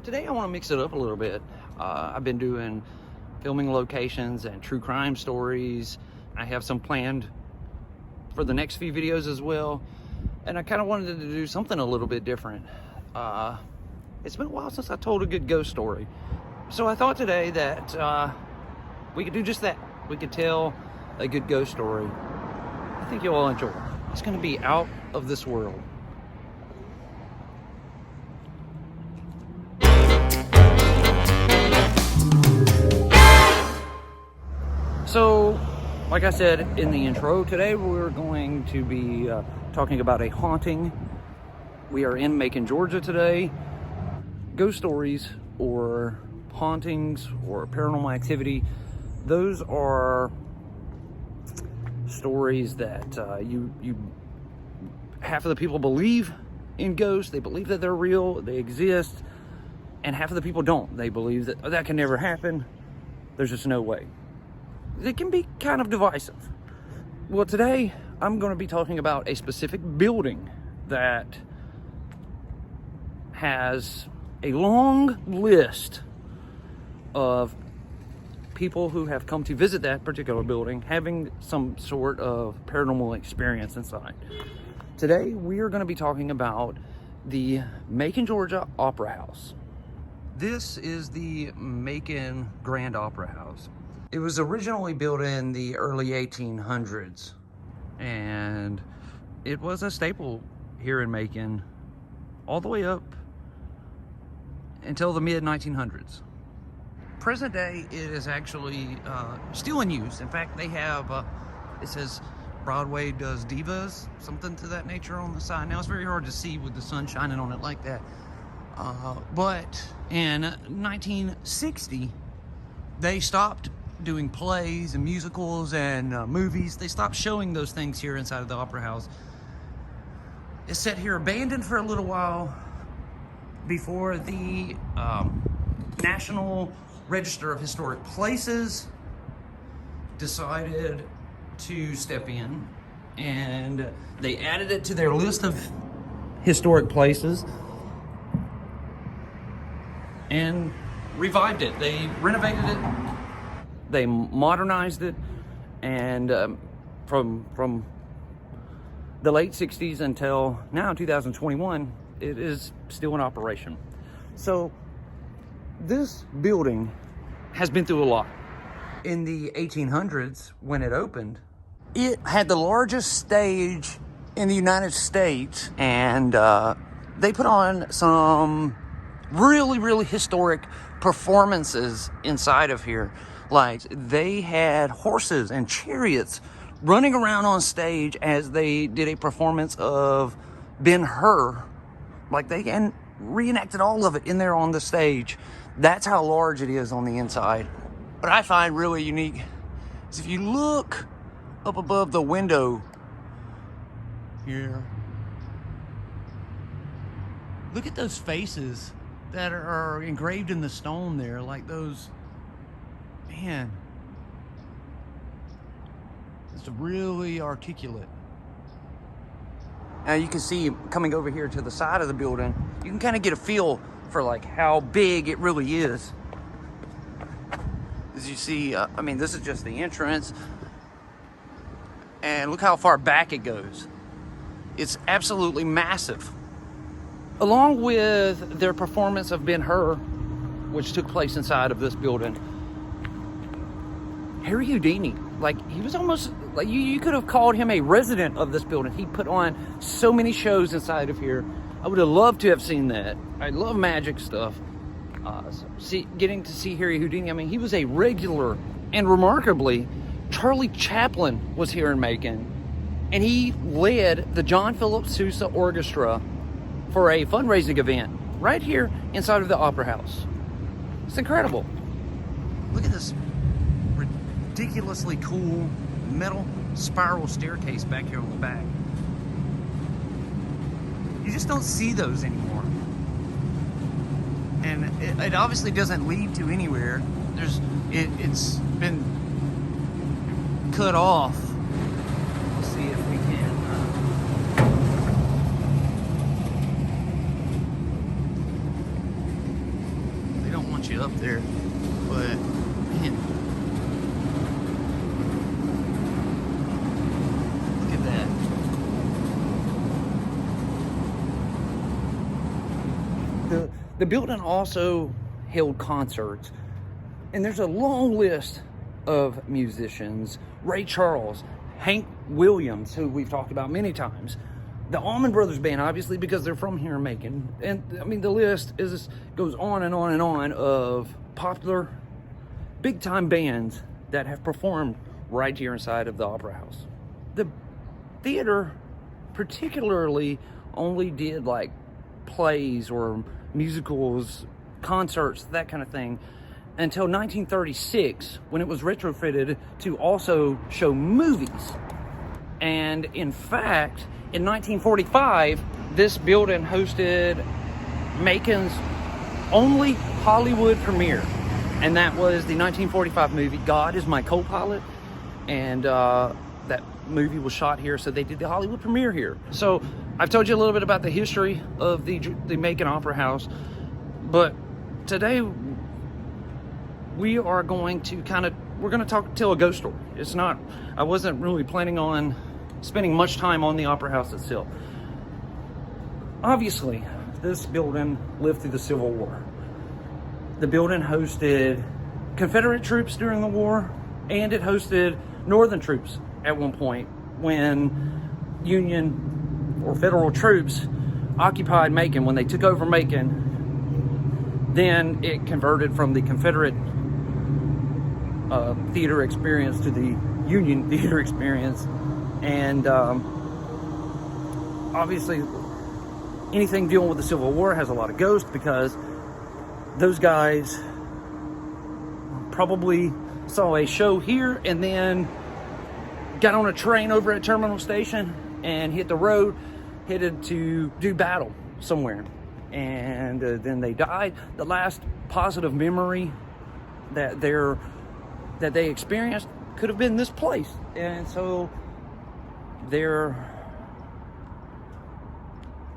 today I want to mix it up a little bit. I've been doing filming locations and true crime stories. I have some planned for the next few videos as well, and I kind of wanted to do something a little bit different. It's been a while since I told a good ghost story, so I thought today that we could do just that. We could tell a good ghost story. I think you'll all enjoy it. It's going to be out of this world. So, like I said in the intro, today we're going to be talking about a haunting. We are in Macon, Georgia today. Ghost stories or hauntings or paranormal activity, those are stories that half of the people believe in ghosts. They believe that they're real, they exist, and half of the people don't. They believe that that can never happen. There's just no way. It can be kind of divisive. Well, today I'm going to be talking about a specific building that has a long list of people who have come to visit that particular building having some sort of paranormal experience inside. Today we are going to be talking about the Macon, Georgia Opera House. This is the Macon Grand Opera House. It was originally built in the early 1800s, and it was a staple here in Macon all the way up until the mid 1900s. Present day, it is actually still in use. In fact, they have, it says Broadway does divas, something to that nature on the side. Now it's very hard to see with the sun shining on it like that. But in 1960, they stopped doing plays and musicals and movies. They stopped showing those things here inside of the Opera House. It's sat here abandoned for a little while before the National Register of Historic Places decided to step in, and they added it to their list of historic places and revived it. They renovated it, they modernized it, and from the late 60s until now, 2021, it is still in operation. So this building has been through a lot. In the 1800s, when it opened, it had the largest stage in the United States, and they put on some really historic performances inside of here. Like, they had horses and chariots running around on stage as they did a performance of Ben-Hur. Like, they reenacted all of it in there on the stage. That's how large it is on the inside. What I find really unique is if you look up above the window here, look at those faces that are engraved in the stone there. Like those, man, it's really articulate. Now you can see, coming over here to the side of the building, you can kind of get a feel for like how big it really is. As you see, I mean, this is just the entrance, and look how far back it goes. It's absolutely massive. Along with their performance of Ben-Hur, which took place inside of this building, Harry Houdini, like, he was almost like, you could have called him a resident of this building. He put on so many shows inside of here. I would have loved to have seen that. I love magic stuff. Getting to see Harry Houdini, I mean, he was a regular, and remarkably, Charlie Chaplin was here in Macon, and he led the John Philip Sousa Orchestra for a fundraising event right here inside of the Opera House. It's incredible. Look at this ridiculously cool metal spiral staircase back here on the back. You just don't see those anymore. And it obviously doesn't lead to anywhere. It's been cut off. Let's see if we can. The building also held concerts, and there's a long list of musicians. Ray Charles, Hank Williams, who we've talked about many times, the Allman Brothers Band, obviously, because they're from here in Macon. And I mean, the list goes on and on and on of popular, big-time bands that have performed right here inside of the Opera House. The theater particularly only did like plays or musicals, concerts, that kind of thing, until 1936, when it was retrofitted to also show movies. And in fact, in 1945, this building hosted Macon's only Hollywood premiere, and that was the 1945 movie God Is My Co-Pilot, and that movie was shot here, so they did the Hollywood premiere here. So I've told you a little bit about the history of the Macon Opera House, but today we are going to tell a ghost story. I wasn't really planning on spending much time on the Opera House itself. Obviously, this building lived through the Civil War. The building hosted Confederate troops during the war, and it hosted Northern troops at one point when Union or Federal troops occupied Macon. When they took over Macon, then it converted from the Confederate theater experience to the Union theater experience. And obviously, anything dealing with the Civil War has a lot of ghosts, because those guys probably saw a show here and then got on a train over at Terminal Station and hit the road, headed to do battle somewhere. And then they died. The last positive memory that they experienced could have been this place. And so their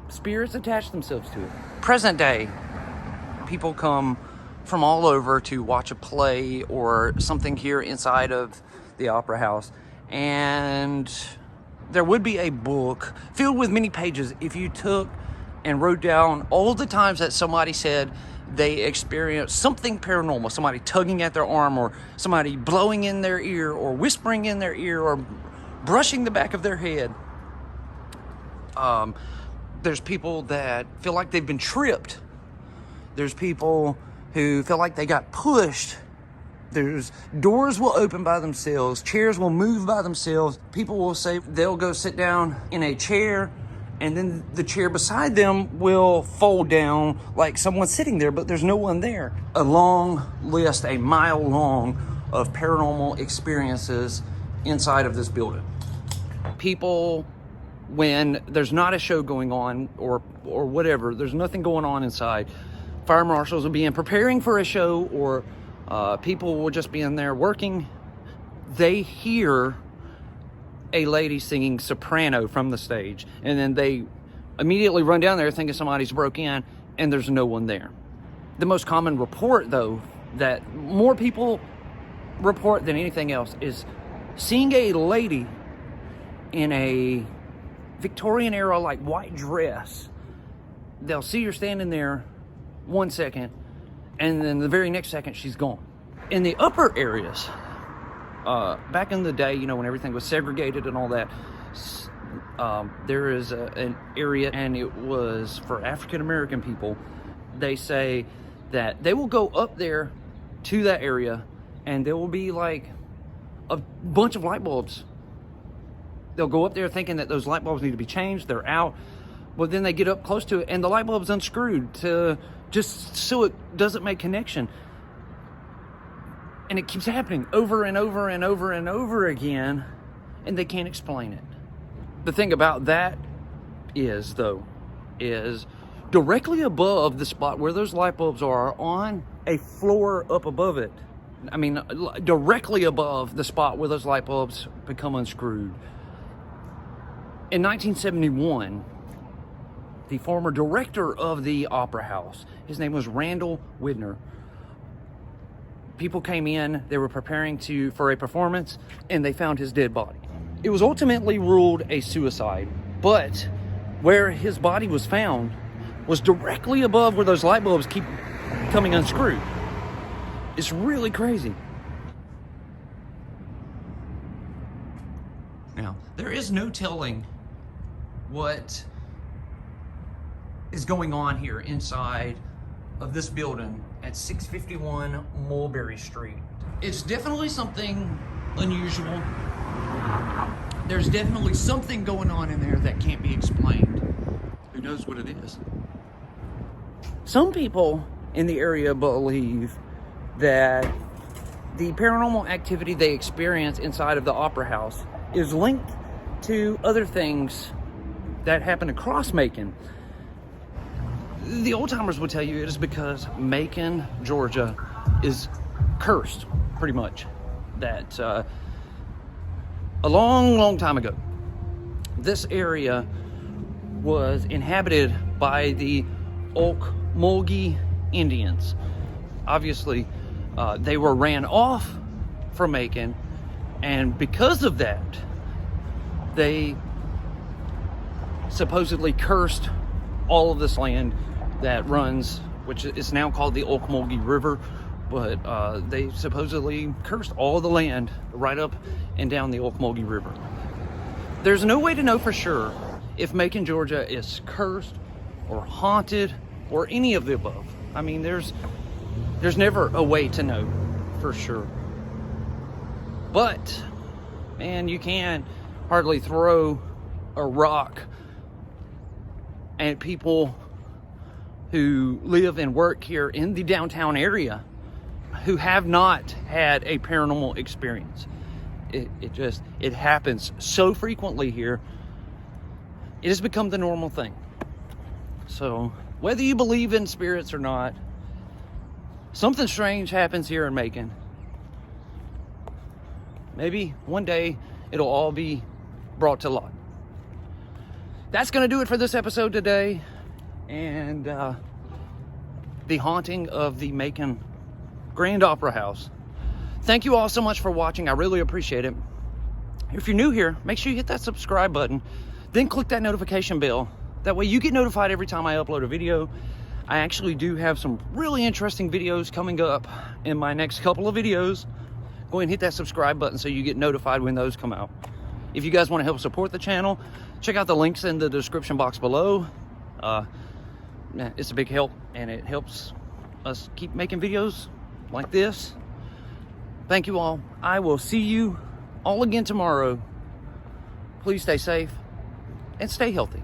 spirits attach themselves to it. Present day, people come from all over to watch a play or something here inside of the Opera House, and there would be a book filled with many pages if you took and wrote down all the times that somebody said they experienced something paranormal, somebody tugging at their arm, or somebody blowing in their ear, or whispering in their ear, or brushing the back of their head. There's people that feel like they've been tripped. There's people who feel like they got pushed. There's doors will open by themselves. Chairs will move by themselves. People will say they'll go sit down in a chair, and then the chair beside them will fold down like someone's sitting there, but there's no one there. A long list, a mile long, of paranormal experiences inside of this building. People, when there's not a show going on or whatever, there's nothing going on inside, fire marshals will be in preparing for a show, or people will just be in there working. They hear a lady singing soprano from the stage, and then they immediately run down there thinking somebody's broke in, and there's no one there. The most common report, though, that more people report than anything else, is seeing a lady in a Victorian era like white dress. They'll see her standing there 1 second, and then the very next second she's gone. In the upper areas, back in the day, when everything was segregated and all that, there is an area, and it was for African American people. They say that they will go up there to that area, and there will be like a bunch of light bulbs. They'll go up there thinking that those light bulbs need to be changed. They're out. Well, then they get up close to it, and the light bulb's unscrewed just so it doesn't make connection. And it keeps happening over and over and over and over again, and they can't explain it. The thing about that is directly above the spot where those light bulbs are, on a floor up above it, directly above the spot where those light bulbs become unscrewed. In 1971, the former director of the Opera House, his name was Randall Widner. People came in, they were preparing for a performance, and they found his dead body. It was ultimately ruled a suicide, but where his body was found, was directly above where those light bulbs keep coming unscrewed. It's really crazy. Now, there is no telling what is going on here inside of this building at 651 Mulberry Street. It's definitely something unusual. There's definitely something going on in there that can't be explained. Who knows what it is? Some people in the area believe that the paranormal activity they experience inside of the Opera House is linked to other things that happen across Macon. The old timers would tell you it is because Macon, Georgia is cursed, pretty much. That a long time ago, this area was inhabited by the Ocmulgee Indians. Obviously, they were ran off from Macon, and because of that, they supposedly cursed all of this land that runs, which is now called the Ocmulgee River, but they supposedly cursed all the land right up and down the Ocmulgee River. There's no way to know for sure if Macon, Georgia is cursed or haunted or any of the above. I mean, there's never a way to know for sure. But, man, you can't hardly throw a rock at people who live and work here in the downtown area who have not had a paranormal experience. It happens so frequently here. It has become the normal thing. So whether you believe in spirits or not, something strange happens here in Macon. Maybe one day it'll all be brought to light. That's going to do it for this episode today. And the haunting of the Macon Grand Opera House. Thank you all so much for watching. I really appreciate it. If you're new here, make sure you hit that subscribe button. Then click that notification bell. That way you get notified every time I upload a video. I actually do have some really interesting videos coming up in my next couple of videos. Go ahead and hit that subscribe button so you get notified when those come out. If you guys want to help support the channel, check out the links in the description box below. It's a big help, and it helps us keep making videos like this. Thank you all. I will see you all again tomorrow. Please stay safe and stay healthy.